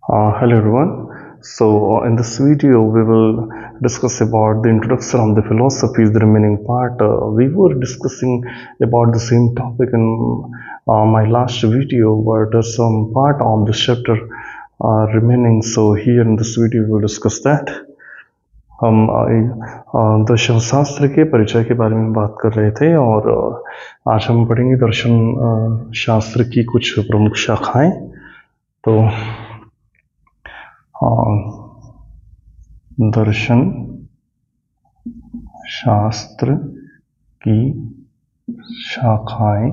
Hello everyone. In this video, we will discuss about the introduction of the philosophy, the remaining part. We were discussing about the same topic in my last video, but some part of this chapter remaining. So here in this video, we will discuss that. हम दर्शन शास्त्र के परिचय के बारे में बात कर रहे थे और आज हम पढ़ेंगे दर्शन शास्त्र की कुछ प्रमुख शाखाएं। तो दर्शन शास्त्र की शाखाएं।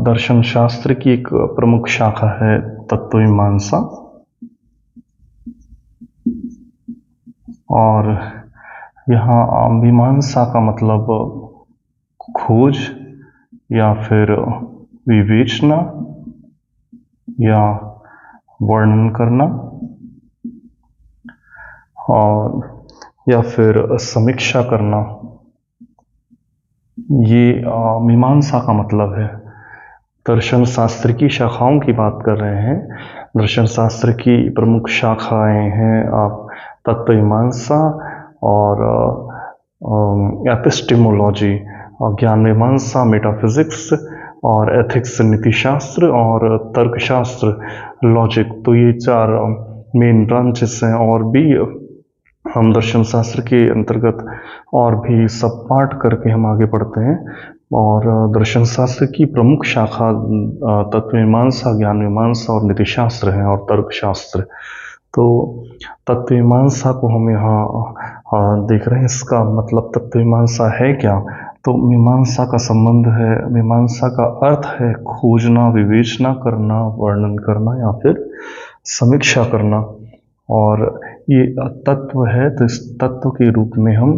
दर्शन शास्त्र की एक प्रमुख शाखा है तत्वमीमांसा, और यहाँ मीमांसा का मतलब खोज या फिर विवेचना या वर्णन करना और या फिर समीक्षा करना, ये मीमांसा का मतलब है। दर्शन शास्त्र की शाखाओं की बात कर रहे हैं। दर्शन शास्त्र की प्रमुख शाखाएं हैं तत्वमीमांसा और एपिस्टेमोलॉजी, ज्ञान मीमांसा, मेटाफिजिक्स और एथिक्स, नीतिशास्त्र और तर्कशास्त्र, लॉजिक। तो ये चार मेन ब्रांचेस हैं, और भी हम दर्शन शास्त्र के अंतर्गत और भी सब पार्ट करके हम आगे बढ़ते हैं। और दर्शन शास्त्र की प्रमुख शाखा तत्वमीमांसा, ज्ञान मीमांसा और नीतिशास्त्र है और तर्कशास्त्र। तो तत्वमीमांसा को हम यहाँ देख रहे हैं। इसका मतलब तत्वमीमांसा है क्या? तो मीमांसा का संबंध है, मीमांसा का अर्थ है खोजना, विवेचना करना, वर्णन करना या फिर समीक्षा करना। और ये तत्व है, तो इस तत्व के रूप में हम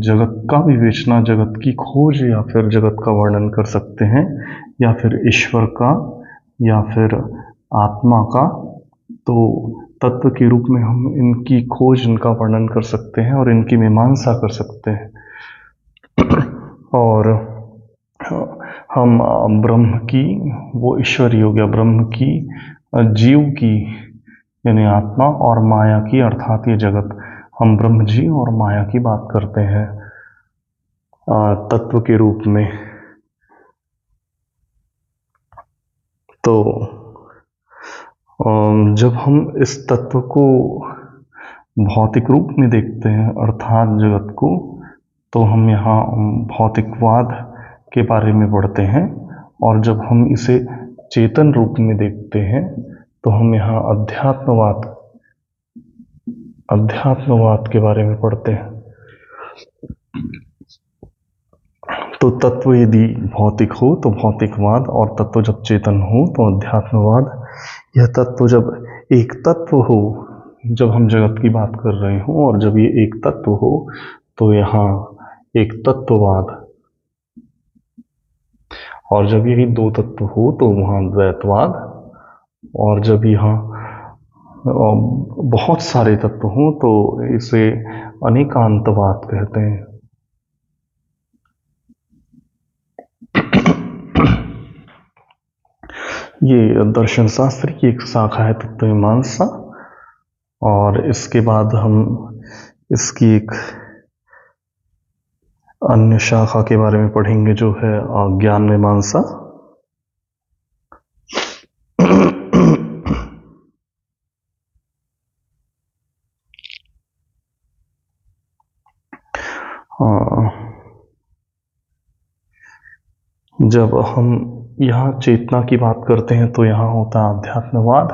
जगत का विवेचना, जगत की खोज या फिर जगत का वर्णन कर सकते हैं, या फिर ईश्वर का या फिर आत्मा का। तो तत्व के रूप में हम इनकी खोज, इनका वर्णन कर सकते हैं और इनकी मीमांसा कर सकते हैं। और हम ब्रह्म की, वो ईश्वरी हो गया, ब्रह्म की, जीव की यानी आत्मा, और माया की अर्थात ये जगत, हम ब्रह्म जी और माया की बात करते हैं तत्व के रूप में। तो जब हम इस तत्व को भौतिक रूप में देखते हैं अर्थात जगत को, तो हम यहाँ भौतिकवाद के बारे में पढ़ते हैं। और जब हम इसे चेतन रूप में देखते हैं तो हम यहाँ अध्यात्मवाद के बारे में पढ़ते हैं। तो तत्व यदि भौतिक हो तो भौतिकवाद, और तत्व जब चेतन हो तो अध्यात्मवाद। यह तत्व जब एक तत्व हो, जब हम जगत की बात कर रहे हो, और जब ये एक तत्व हो तो यहाँ एक तत्ववाद, और जब यही दो तत्व हो तो वहाँ द्वैतवाद, और जब यहाँ बहुत सारे तत्व हों तो इसे अनेकांतवाद कहते हैं। ये दर्शन शास्त्र की एक शाखा है तत्वमीमांसा, और इसके बाद हम इसकी एक अन्य शाखा के बारे में पढ़ेंगे जो है ज्ञान मीमांसा। जब हम यहाँ चेतना की बात करते हैं तो यहाँ होता है अध्यात्मवाद,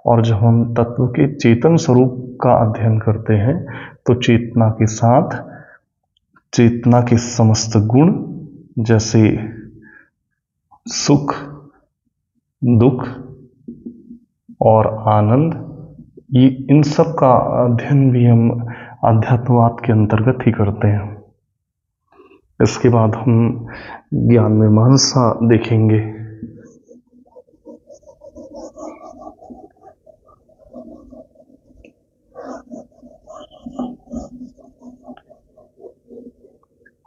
और जब हम तत्व के चेतन स्वरूप का अध्ययन करते हैं तो चेतना के साथ चेतना के समस्त गुण जैसे सुख, दुख और आनंद, ये इन सब का अध्ययन भी हम अध्यात्मवाद के अंतर्गत ही करते हैं। इसके बाद हम ज्ञान मीमांसा देखेंगे।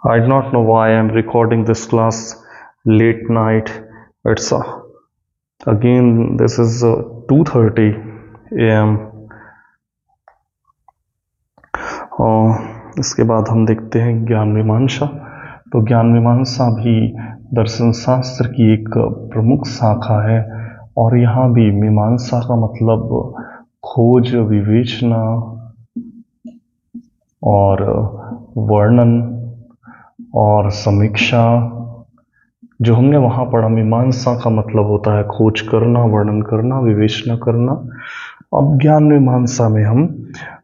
I do not know why I am recording this class late night It's again this is 2:30 AM। इसके बाद हम देखते हैं ज्ञान मीमांसा। तो ज्ञान मीमांसा भी दर्शन शास्त्र की एक प्रमुख शाखा है, और यहाँ भी मीमांसा का मतलब खोज, विवेचना और वर्णन और समीक्षा। जो हमने वहाँ पढ़ा, मीमांसा का मतलब होता है खोज करना, वर्णन करना, विवेचना करना। अब ज्ञान मीमांसा में हम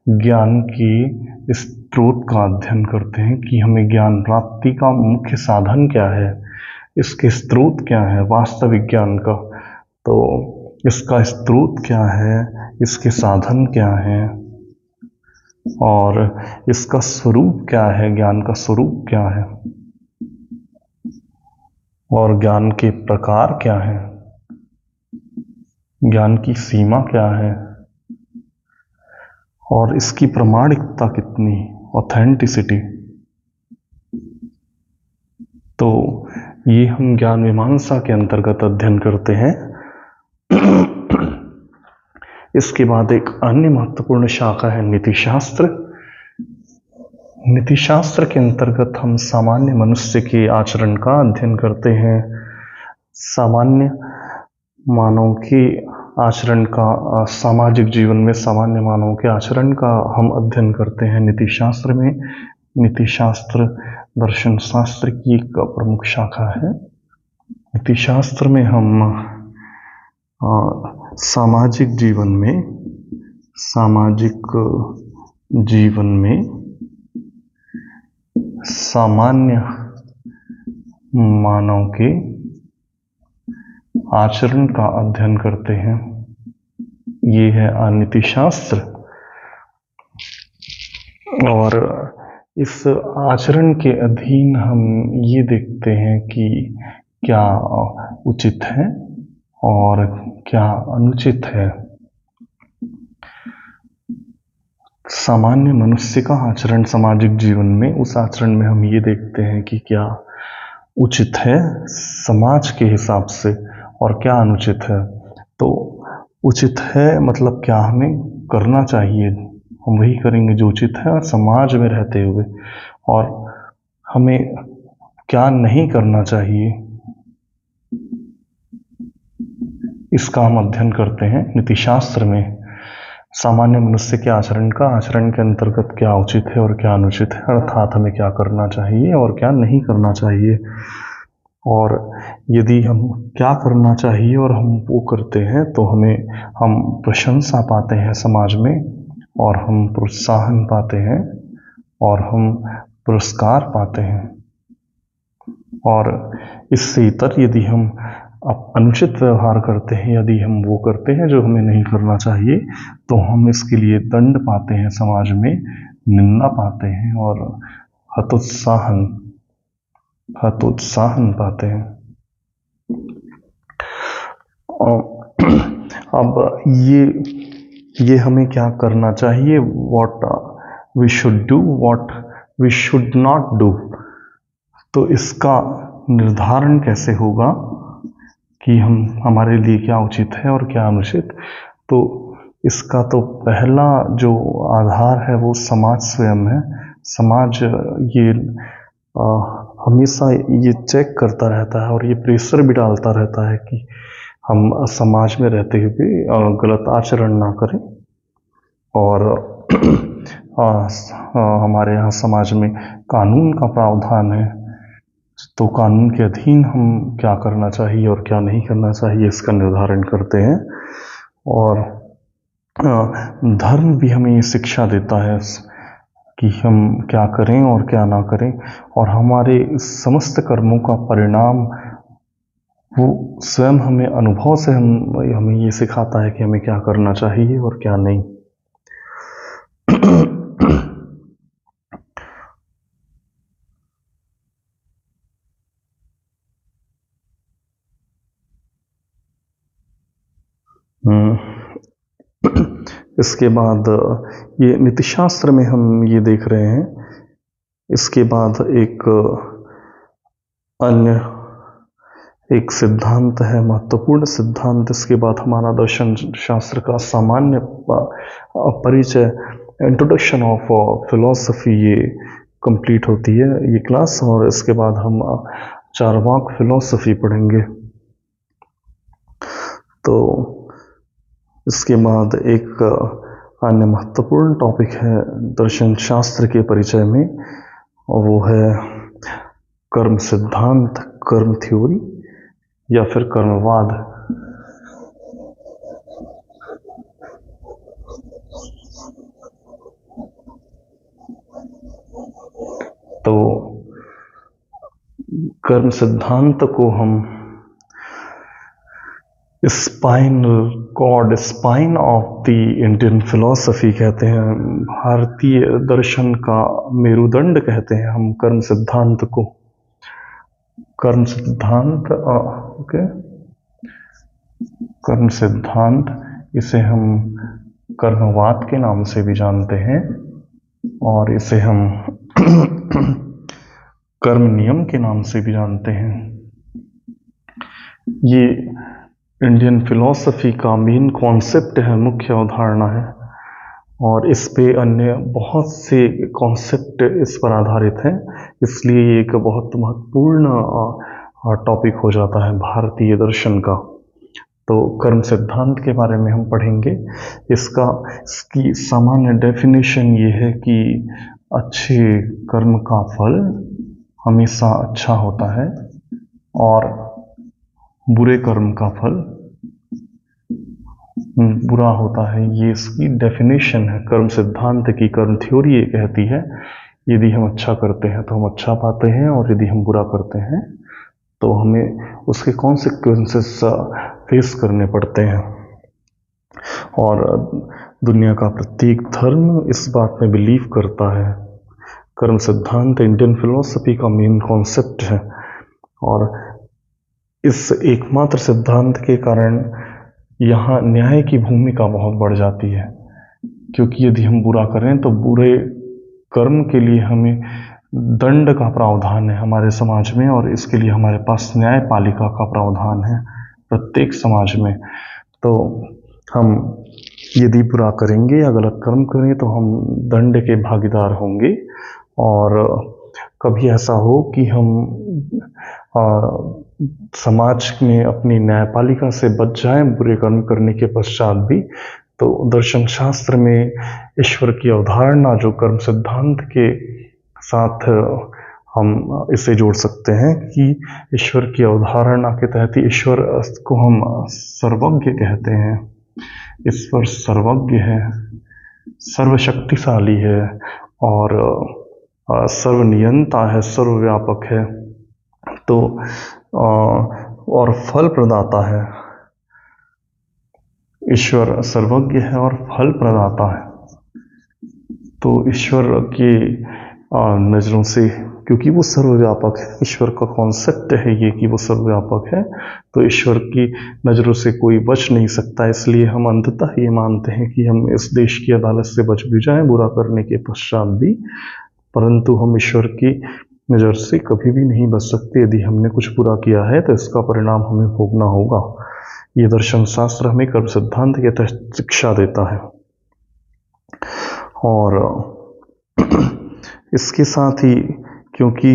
ज्ञान की स्रोत का अध्ययन करते हैं कि हमें ज्ञान प्राप्ति का मुख्य साधन क्या है, इसके स्रोत क्या है वास्तविक ज्ञान का। तो इसका स्रोत क्या है, इसके साधन क्या है, और इसका स्वरूप क्या है, ज्ञान का स्वरूप क्या है, और ज्ञान के प्रकार क्या है, ज्ञान की सीमा क्या है, और इसकी प्रमाणिकता कितनी, ऑथेंटिसिटी। तो ये हम ज्ञान मीमांसा के अंतर्गत अध्ययन करते हैं। इसके बाद एक अन्य महत्वपूर्ण शाखा है नीतिशास्त्र। नीतिशास्त्र के अंतर्गत हम सामान्य मनुष्य के आचरण का अध्ययन करते हैं। सामान्य मानव के आचरण का, सामाजिक जीवन में सामान्य मानव के आचरण का हम अध्ययन करते हैं नीतिशास्त्र में। नीतिशास्त्र दर्शन शास्त्र की एक प्रमुख शाखा है। नीतिशास्त्र में हम सामाजिक जीवन में सामान्य मानव के आचरण का अध्ययन करते हैं। ये है नीतिशास्त्र। और इस आचरण के अधीन हम ये देखते हैं कि क्या उचित है और क्या अनुचित है। सामान्य मनुष्य का आचरण सामाजिक जीवन में, उस आचरण में हम ये देखते हैं कि क्या उचित है समाज के हिसाब से और क्या अनुचित है। तो उचित है मतलब क्या हमें करना चाहिए, हम वही करेंगे जो उचित है और समाज में रहते हुए, और हमें क्या नहीं करना चाहिए, इसका हम अध्ययन करते हैं नीतिशास्त्र में। सामान्य मनुष्य के आचरण के अंतर्गत क्या उचित है और क्या अनुचित है, अर्थात हमें क्या करना चाहिए और क्या नहीं करना चाहिए। और यदि हम क्या करना चाहिए और हम वो करते हैं तो हम प्रशंसा पाते हैं समाज में, और हम प्रोत्साहन पाते हैं, और हम पुरस्कार पाते हैं। और इससे इतर यदि हम अनुचित व्यवहार करते हैं, यदि हम वो करते हैं जो हमें नहीं करना चाहिए, तो हम इसके लिए दंड पाते हैं, समाज में निंदा पाते हैं और हतोत्साहन पाते हैं। अब ये हमें क्या करना चाहिए, what we should do, what we should not do. तो इसका निर्धारण कैसे होगा कि हमारे लिए क्या उचित है और क्या अनुचित। तो इसका तो पहला जो आधार है वो समाज स्वयं है। समाज ये हमेशा ये चेक करता रहता है और ये प्रेशर भी डालता रहता है कि हम समाज में रहते हुए गलत आचरण ना करें। और हमारे यहाँ समाज में कानून का प्रावधान है, तो कानून के अधीन हम क्या करना चाहिए और क्या नहीं करना चाहिए इसका निर्धारण करते हैं। और धर्म भी हमें ये शिक्षा देता है कि हम क्या करें और क्या ना करें, और हमारे समस्त कर्मों का परिणाम वो स्वयं हमें अनुभव से हमें ये सिखाता है कि हमें क्या करना चाहिए और क्या नहीं। इसके बाद ये नीतिशास्त्र में हम ये देख रहे हैं। इसके बाद एक अन्य एक सिद्धांत है, महत्वपूर्ण सिद्धांत। इसके बाद हमारा दर्शन शास्त्र का सामान्य परिचय, इंट्रोडक्शन ऑफ फिलॉसफी, ये कंप्लीट होती है ये क्लास। और इसके बाद हम चार्वाक फिलॉसफी पढ़ेंगे। तो इसके बाद एक अन्य महत्वपूर्ण टॉपिक है दर्शन शास्त्र के परिचय में, और वो है कर्म सिद्धांत, कर्म थ्योरी या फिर कर्मवाद। तो कर्म सिद्धांत को हम spinal cord, spine of the Indian philosophy कहते हैं, भारतीय दर्शन का मेरुदंड कहते हैं हम कर्म सिद्धांत को। कर्म सिद्धांत ओके, कर्म सिद्धांत, इसे हम कर्मवाद के नाम से भी जानते हैं, और इसे हम कर्म नियम के नाम से भी जानते हैं। ये इंडियन फिलॉसफी का मेन कॉन्सेप्ट है, मुख्य अवधारणा है, और इस पे अन्य बहुत से कॉन्सेप्ट इस पर आधारित हैं। इसलिए ये एक बहुत महत्वपूर्ण टॉपिक हो जाता है भारतीय दर्शन का। तो कर्म सिद्धांत के बारे में हम पढ़ेंगे। इसकी सामान्य डेफिनेशन ये है कि अच्छे कर्म का फल हमेशा अच्छा होता है, और बुरे कर्म का फल बुरा होता है। ये इसकी डेफिनेशन है कर्म सिद्धांत की। कर्म थ्योरी ये कहती है यदि हम अच्छा करते हैं तो हम अच्छा पाते हैं, और यदि हम बुरा करते हैं तो हमें उसके कॉन्सिक्वेंसेस फेस करने पड़ते हैं। और दुनिया का प्रत्येक धर्म इस बात में बिलीव करता है। कर्म सिद्धांत इंडियन फिलॉसफी का मेन कॉन्सेप्ट है, और इस एकमात्र सिद्धांत के कारण यहाँ न्याय की भूमिका बहुत बढ़ जाती है, क्योंकि यदि हम बुरा करें तो बुरे कर्म के लिए हमें दंड का प्रावधान है हमारे समाज में, और इसके लिए हमारे पास न्यायपालिका का प्रावधान है प्रत्येक समाज में। तो हम यदि बुरा करेंगे या गलत कर्म करें तो हम दंड के भागीदार होंगे, और कभी ऐसा हो कि हम समाज में अपनी न्यायपालिका से बच जाएं बुरे कर्म करने के पश्चात भी, तो दर्शन शास्त्र में ईश्वर की अवधारणा जो कर्म सिद्धांत के साथ हम इसे जोड़ सकते हैं कि ईश्वर की अवधारणा के तहत ईश्वर को हम सर्वज्ञ कहते हैं। ईश्वर सर्वज्ञ है, सर्वशक्तिशाली है, और सर्वनियंता है, सर्वव्यापक है। तो और फल प्रदाता है। ईश्वर सर्वज्ञ है और फल प्रदाता है। तो ईश्वर की नज़रों से, क्योंकि वो सर्वव्यापक है, ईश्वर का कॉन्सेप्ट है ये कि वो सर्वव्यापक है, तो ईश्वर की नज़रों से कोई बच नहीं सकता। इसलिए हम अंततः ये मानते हैं कि हम इस देश की अदालत से बच भी जाएं बुरा करने के पश्चात भी, परंतु हम ईश्वर की नज़र से कभी भी नहीं बच सकते। यदि हमने कुछ बुरा किया है तो इसका परिणाम हमें भोगना होगा। ये दर्शन शास्त्र हमें कर्म सिद्धांत के तहत शिक्षा देता है। और इसके साथ ही, क्योंकि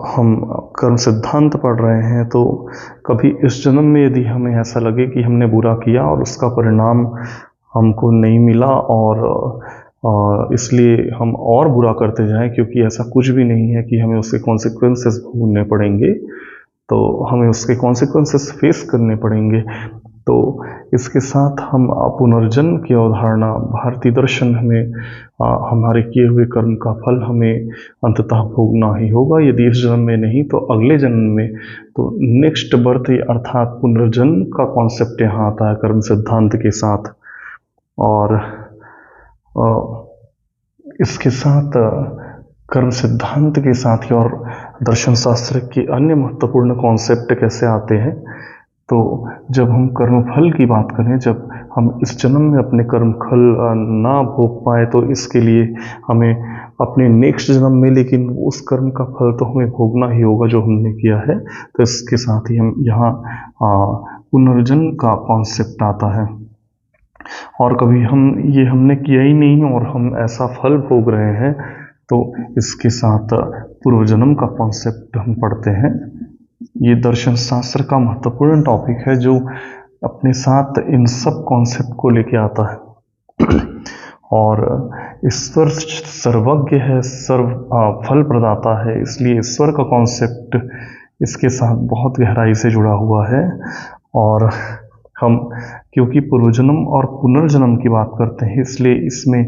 हम कर्म सिद्धांत पढ़ रहे हैं, तो कभी इस जन्म में यदि हमें ऐसा लगे कि हमने बुरा किया और उसका परिणाम हमको नहीं मिला, और इसलिए हम और बुरा करते जाएं, क्योंकि ऐसा कुछ भी नहीं है कि हमें उसके कॉन्सिक्वेंसेस भोगने पड़ेंगे, तो हमें उसके कॉन्सिक्वेंसेस फेस करने पड़ेंगे। तो इसके साथ हम पुनर्जन्म की अवधारणा, भारतीय दर्शन हमें हमारे किए हुए कर्म का फल हमें अंततः भोगना ही होगा। यदि इस जन्म में नहीं तो अगले जन्म में, तो नेक्स्ट बर्थ अर्थात पुनर्जन्म का कॉन्सेप्ट यहाँ आता है कर्म सिद्धांत के साथ। और इसके साथ कर्म सिद्धांत के साथ ही और दर्शन शास्त्र के अन्य महत्वपूर्ण कॉन्सेप्ट कैसे आते हैं, तो जब हम कर्मफल की बात करें, जब हम इस जन्म में अपने कर्मफल ना भोग पाए, तो इसके लिए हमें अपने नेक्स्ट जन्म में, लेकिन उस कर्म का फल तो हमें भोगना ही होगा जो हमने किया है। तो इसके साथ ही हम यहाँ पुनर्जन्म का कॉन्सेप्ट आता है। और कभी हमने किया ही नहीं और हम ऐसा फल भोग रहे हैं, तो इसके साथ पूर्व जन्म का कॉन्सेप्ट हम पढ़ते हैं। ये दर्शन शास्त्र का महत्वपूर्ण टॉपिक है जो अपने साथ इन सब कॉन्सेप्ट को लेके आता है। और ईश्वर सर्वज्ञ है, सर्व फल प्रदाता है, इसलिए ईश्वर का कॉन्सेप्ट इसके साथ बहुत गहराई से जुड़ा हुआ है। और हम क्योंकि पूर्वजन्म और पुनर्जन्म की बात करते हैं, इसलिए इसमें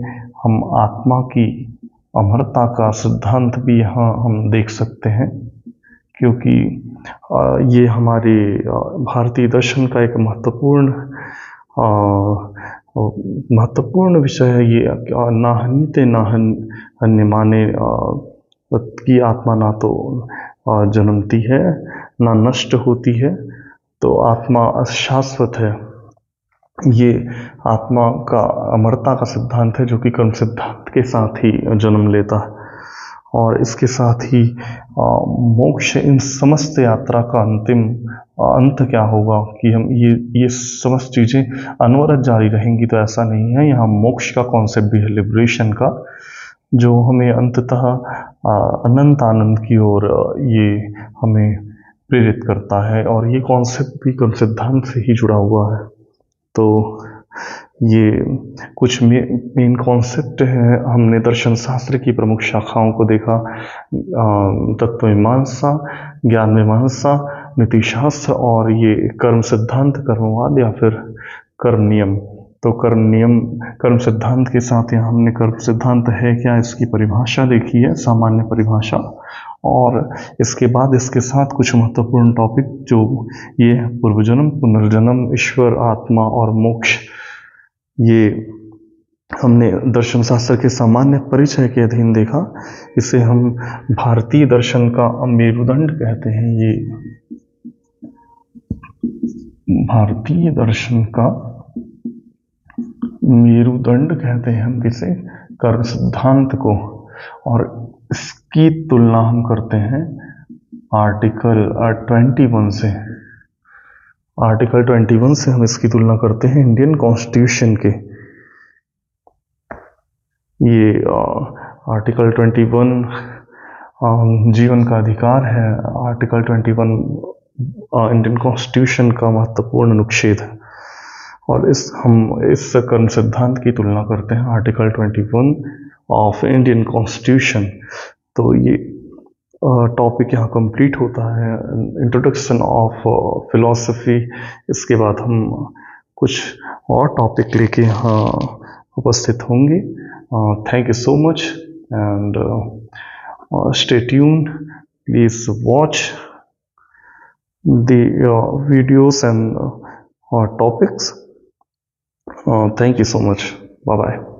हम आत्मा की अमरता का सिद्धांत भी यहाँ हम देख सकते हैं, क्योंकि ये हमारे भारतीय दर्शन का एक महत्वपूर्ण विषय है। ये नाहन्यते नाहन्य माने की आत्मा ना तो जन्मती है ना नष्ट होती है, तो आत्मा शाश्वत है। ये आत्मा का अमरता का सिद्धांत है जो कि कर्म सिद्धांत के साथ ही जन्म लेता है। और इसके साथ ही मोक्ष, इन समस्त यात्रा का अंतिम अंत क्या होगा कि हम ये समस्त चीज़ें अनवरत जारी रहेंगी, तो ऐसा नहीं है। यहाँ मोक्ष का कॉन्सेप्ट भी है, लिबरेशन का, जो हमें अंततः अनंत आनंद की ओर ये हमें प्रेरित करता है। और ये कॉन्सेप्ट भी कर्म सिद्धांत से ही जुड़ा हुआ है। तो ये कुछ मेन कॉन्सेप्ट है। हमने दर्शन शास्त्र की प्रमुख शाखाओं को देखा, तत्व मीमांसा, ज्ञान मीमांसा, नीति शास्त्र और ये कर्म सिद्धांत, कर्मवाद या फिर कर्म नियम। तो कर्म सिद्धांत के साथ यहाँ हमने कर्म सिद्धांत है क्या, इसकी परिभाषा देखी है, सामान्य परिभाषा। और इसके बाद इसके साथ कुछ महत्वपूर्ण टॉपिक जो ये पूर्वजन्म, पुनर्जन्म, ईश्वर, आत्मा और मोक्ष, ये हमने दर्शन शास्त्र के सामान्य परिचय के अधीन देखा। इसे हम भारतीय दर्शन का मेरुदंड कहते हैं। ये भारतीय दर्शन का मेरुदंड कहते हैं हम किसे, कर्म सिद्धांत को। और इसकी तुलना हम करते हैं आर्टिकल 21 से। आर्टिकल 21 से हम इसकी तुलना करते हैं इंडियन कॉन्स्टिट्यूशन के। ये आर्टिकल 21 जीवन का अधिकार है। आर्टिकल 21 इंडियन कॉन्स्टिट्यूशन का महत्वपूर्ण अनुच्छेद है। और हम इस कर्म सिद्धांत की तुलना करते हैं आर्टिकल 21 ऑफ इंडियन कॉन्स्टिट्यूशन। तो ये टॉपिक यहाँ कंप्लीट होता है, इंट्रोडक्शन ऑफ फिलॉसफी। इसके बाद हम कुछ और टॉपिक लेके यहाँ उपस्थित होंगे। Thank you so much, and stay tuned. Please watch the videos and topics. Thank you so much. Bye bye.